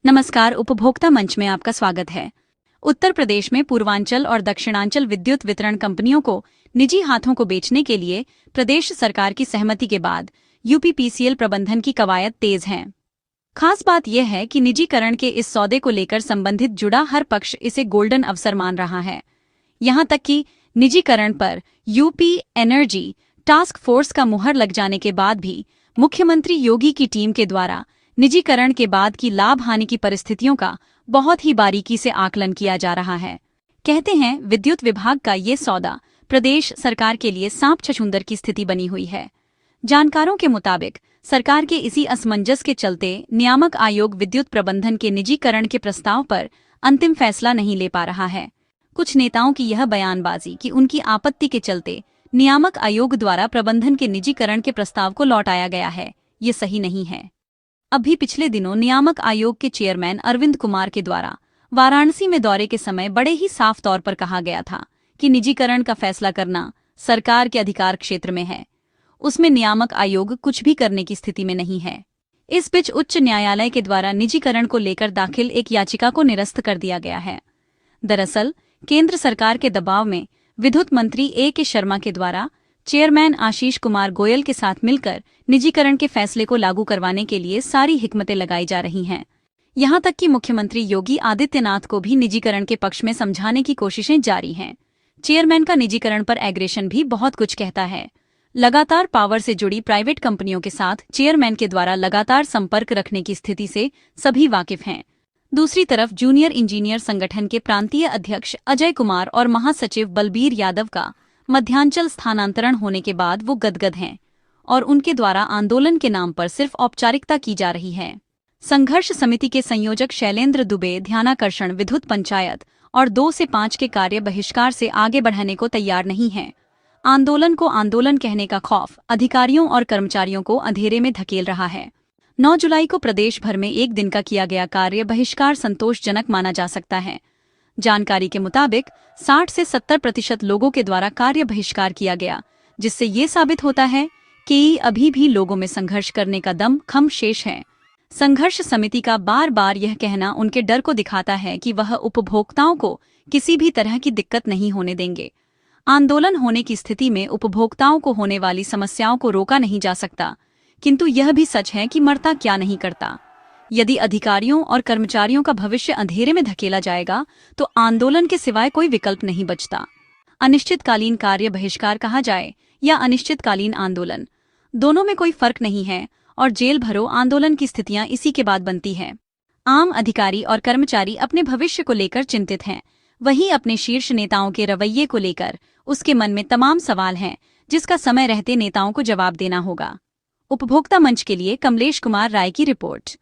नमस्कार, उपभोक्ता मंच में आपका स्वागत है। उत्तर प्रदेश में पूर्वांचल और दक्षिणांचल विद्युत वितरण कंपनियों को निजी हाथों को बेचने के लिए प्रदेश सरकार की सहमति के बाद यूपीपीसीएल प्रबंधन की कवायद तेज है। खास बात यह है कि निजीकरण के इस सौदे को लेकर संबंधित जुड़ा हर पक्ष इसे गोल्डन अवसर मान रहा है। यहां तक कि निजीकरण पर यूपी एनर्जी टास्क फोर्स का मुहर लग जाने के बाद भी मुख्यमंत्री योगी की टीम के द्वारा निजीकरण के बाद की लाभ हानि की परिस्थितियों का बहुत ही बारीकी से आकलन किया जा रहा है। कहते हैं विद्युत विभाग का ये सौदा प्रदेश सरकार के लिए सांप छछूंदर की स्थिति बनी हुई है। जानकारों के मुताबिक सरकार के इसी असमंजस के चलते नियामक आयोग विद्युत प्रबंधन के निजीकरण के प्रस्ताव पर अंतिम फैसला नहीं ले पा रहा है। कुछ नेताओं की यह बयानबाजी कि उनकी आपत्ति के चलते नियामक आयोग द्वारा प्रबंधन के निजीकरण के प्रस्ताव को लौटाया गया है, ये सही नहीं है। अभी पिछले दिनों नियामक आयोग के चेयरमैन अरविंद कुमार के द्वारा वाराणसी में दौरे के समय बड़े ही साफ तौर पर कहा गया था कि निजीकरण का फैसला करना सरकार के अधिकार क्षेत्र में है, उसमें नियामक आयोग कुछ भी करने की स्थिति में नहीं है। इस बीच उच्च न्यायालय के द्वारा निजीकरण को लेकर दाखिल एक याचिका को निरस्त कर दिया गया है। दरअसल केंद्र सरकार के दबाव में विद्युत मंत्री ए.के. शर्मा के द्वारा चेयरमैन आशीष कुमार गोयल के साथ मिलकर निजीकरण के फैसले को लागू करवाने के लिए सारी हिकमतें लगाई जा रही हैं। यहां तक कि मुख्यमंत्री योगी आदित्यनाथ को भी निजीकरण के पक्ष में समझाने की कोशिशें जारी हैं। चेयरमैन का निजीकरण पर एग्रेशन भी बहुत कुछ कहता है। लगातार पावर से जुड़ी प्राइवेट कंपनियों के साथ चेयरमैन के द्वारा लगातार संपर्क रखने की स्थिति से सभी वाकिफ हैं। दूसरी तरफ जूनियर इंजीनियर संगठन के प्रांतीय अध्यक्ष अजय कुमार और महासचिव बलबीर यादव का मध्यांचल स्थानांतरण होने के बाद वो गदगद हैं और उनके द्वारा आंदोलन के नाम पर सिर्फ औपचारिकता की जा रही है। संघर्ष समिति के संयोजक शैलेंद्र दुबे ध्यानाकर्षण विद्युत पंचायत और 2 से 5 के कार्य बहिष्कार से आगे बढ़ने को तैयार नहीं है। आंदोलन को आंदोलन कहने का खौफ अधिकारियों और कर्मचारियों को अंधेरे में धकेल रहा है। 9 जुलाई को प्रदेश भर में एक दिन का किया गया कार्य बहिष्कार संतोषजनक माना जा सकता है। जानकारी के मुताबिक 60 से 70% लोगों के द्वारा कार्य बहिष्कार किया गया, जिससे ये साबित होता है कि अभी भी लोगों में संघर्ष करने का दम खम शेष है। संघर्ष समिति का बार बार यह कहना उनके डर को दिखाता है कि वह उपभोक्ताओं को किसी भी तरह की दिक्कत नहीं होने देंगे। आंदोलन होने की स्थिति में उपभोक्ताओं को होने वाली समस्याओं को रोका नहीं जा सकता, किंतु यह भी सच है कि मरता क्या नहीं करता। यदि अधिकारियों और कर्मचारियों का भविष्य अंधेरे में धकेला जाएगा तो आंदोलन के सिवाय कोई विकल्प नहीं बचता। अनिश्चितकालीन कार्य बहिष्कार कहा जाए या अनिश्चितकालीन आंदोलन, दोनों में कोई फर्क नहीं है और जेल भरो आंदोलन की स्थितियां इसी के बाद बनती है। आम अधिकारी और कर्मचारी अपने भविष्य को लेकर चिंतित हैं, वहीं अपने शीर्ष नेताओं के रवैये को लेकर उसके मन में तमाम सवाल हैं, जिसका समय रहते नेताओं को जवाब देना होगा। उपभोक्ता मंच के लिए कमलेश कुमार राय की रिपोर्ट।